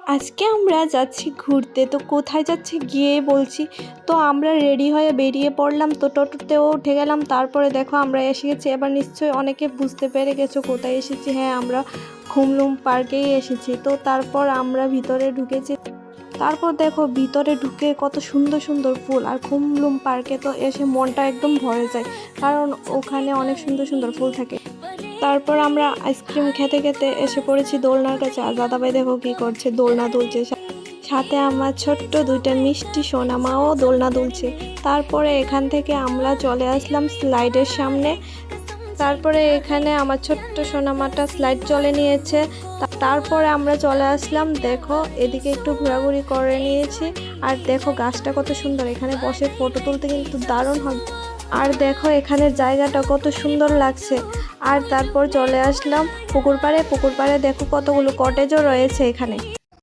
আজকে আমরা যাচ্ছি ঘুরতে। তো কোথায় যাচ্ছি গিয়ে বলছি। তো আমরা রেডি হয়ে বেরিয়ে পড়লাম, তো টোটোতেও উঠে গেলাম। তারপরে দেখো আমরা এসে গেছি। এবার নিশ্চয়ই অনেকে বুঝতে পেরে গেছো কোথায় এসেছি। হ্যাঁ, আমরা খুমলুম পার্কেই এসেছি। তো তারপর আমরা ভিতরে ঢুকেছি। তারপর দেখো ভিতরে ঢুকে কত সুন্দর সুন্দর ফুল, আর খুমলুম পার্কে তো এসে মনটা একদম ভরে যায়, কারণ ওখানে অনেক সুন্দর সুন্দর ফুল থাকে। তারপর আমরা আইসক্রিম খেতে খেতে এসে পড়েছি দোলনার কাছে। আর দাদাভাই দেখো কি করছে, দোলনা দুলছে। সাথে আমার ছোট্ট দুইটা মিষ্টি সোনামাও দোলনা দুলছে। তারপরে এখান থেকে আমরা চলে আসলাম স্লাইডের সামনে। তারপরে এখানে আমার ছোট্ট সোনামাটা স্লাইড চলে নিয়েছে। তারপরে আমরা চলে আসলাম, দেখো এদিকে একটু ঘোরাঘুরি করে নিয়েছি। আর দেখো গাছটা কত সুন্দর, এখানে বসে ফটো তুলতে কিন্তু দারুণ হবে। আর দেখো এখানের জায়গাটা কত সুন্দর লাগছে। আর তারপর চলে আসলাম পুকুর পাড়ে। পুকুর পাড়ে দেখো কতগুলো কটেজও রয়েছে এখানে।